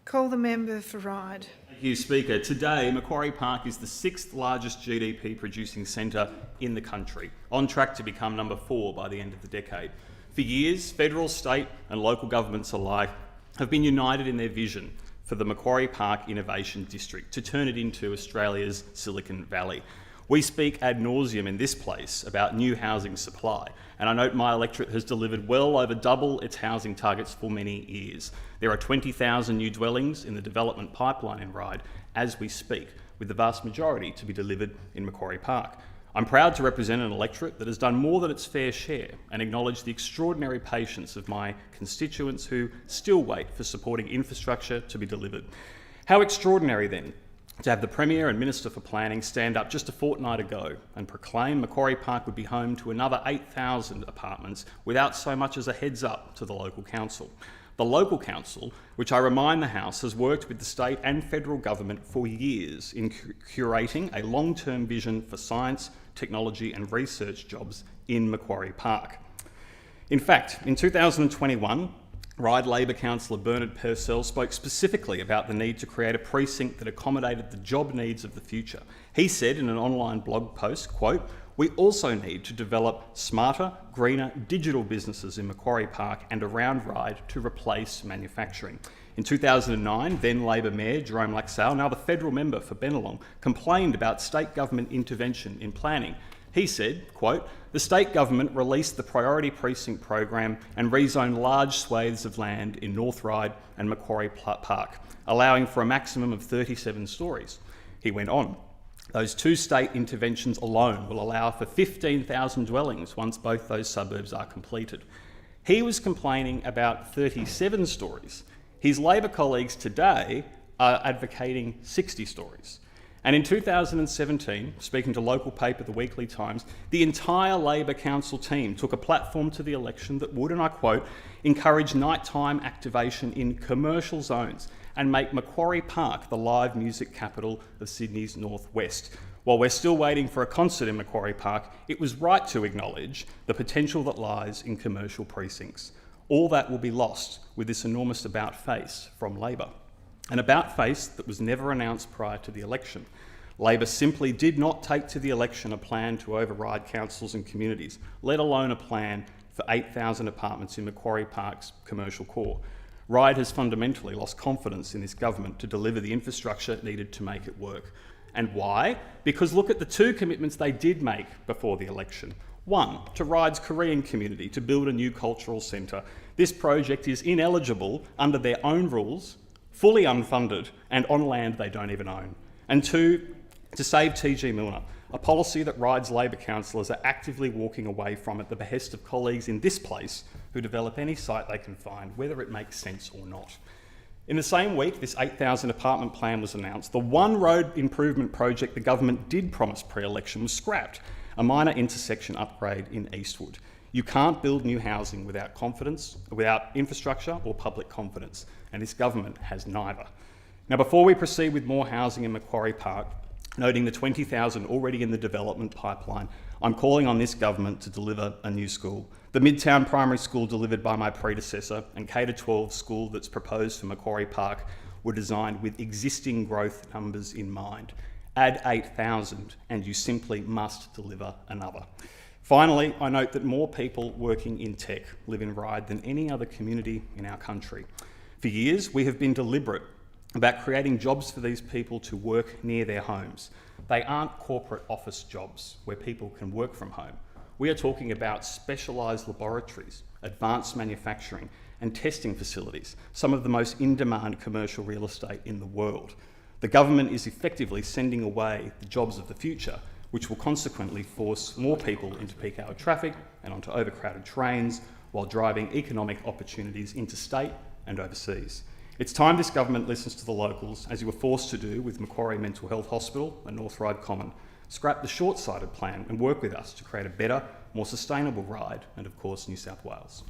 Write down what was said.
Call the member for Ryde. Thank you, Speaker. Today, Macquarie Park is the 6th largest GDP producing centre in the country, on track to become number 4 by the end of the decade. For years, federal, state and local governments alike have been united in their vision for the Macquarie Park Innovation District to turn it into Australia's Silicon Valley. We speak ad nauseum in this place about new housing supply, and I note my electorate has delivered well over double its housing targets for many years. There are 20,000 new dwellings in the development pipeline in Ryde as we speak, with the vast majority to be delivered in Macquarie Park. I'm proud to represent an electorate that has done more than its fair share and acknowledge the extraordinary patience of my constituents who still wait for supporting infrastructure to be delivered. How extraordinary then to have the Premier and Minister for Planning stand up just a fortnight ago and proclaim Macquarie Park would be home to another 8,000 apartments without so much as a heads up to the local council. The local council, which I remind the House has worked with the state and federal government for years in curating a long-term vision for science, technology and research jobs in Macquarie Park. In fact, in 2021, Ryde Labor councillor Bernard Purcell spoke specifically about the need to create a precinct that accommodated the job needs of the future. He said in an online blog post, quote, "We also need to develop smarter, greener digital businesses in Macquarie Park and around Ryde to replace manufacturing." In 2009, then Labor Mayor Jerome Laxale, now the federal member for Bennelong, complained about state government intervention in planning. He said, quote, "The state government released the Priority Precinct program and rezoned large swathes of land in North Ryde and Macquarie Park, allowing for a maximum of 37 stories. He went on, "Those two state interventions alone will allow for 15,000 dwellings once both those suburbs are completed." He was complaining about 37 stories. His Labor colleagues today are advocating 60 stories. And in 2017, speaking to local paper The Weekly Times, the entire Labor Council team took a platform to the election that would, and I quote, "encourage nighttime activation in commercial zones and make Macquarie Park the live music capital of Sydney's northwest." While we're still waiting for a concert in Macquarie Park, it was right to acknowledge the potential that lies in commercial precincts. All that will be lost with this enormous about-face from Labor. An about-face that was never announced prior to the election. Labor simply did not take to the election a plan to override councils and communities, let alone a plan for 8,000 apartments in Macquarie Park's commercial core. Ryde has fundamentally lost confidence in this government to deliver the infrastructure needed to make it work. And why? Because look at the two commitments they did make before the election. One, to Ryde's Korean community to build a new cultural centre. This project is ineligible under their own rules, fully unfunded and on land they don't even own. And two, to save TG Milner, a policy that Ryde's Labor councillors are actively walking away from at the behest of colleagues in this place who develop any site they can find, whether it makes sense or not. In the same week this 8,000 apartment plan was announced, the one road improvement project the government did promise pre-election was scrapped, a minor intersection upgrade in Eastwood. You can't build new housing without confidence, without infrastructure or public confidence, and this government has neither. Now, before we proceed with more housing in Macquarie Park, noting the 20,000 already in the development pipeline, I'm calling on this government to deliver a new school. The Midtown Primary School delivered by my predecessor and K-12 school that's proposed for Macquarie Park were designed with existing growth numbers in mind. Add 8,000 and you simply must deliver another. Finally, I note that more people working in tech live in Ryde than any other community in our country. For years, we have been deliberate about creating jobs for these people to work near their homes. They aren't corporate office jobs where people can work from home. We are talking about specialised laboratories, advanced manufacturing and testing facilities, some of the most in-demand commercial real estate in the world. The government is effectively sending away the jobs of the future, which will consequently force more people into peak hour traffic and onto overcrowded trains while driving economic opportunities interstate and overseas. It's time this government listens to the locals, as you were forced to do with Macquarie Mental Health Hospital and North Ryde Common. Scrap the short-sighted plan and work with us to create a better, more sustainable Ryde and, of course, New South Wales.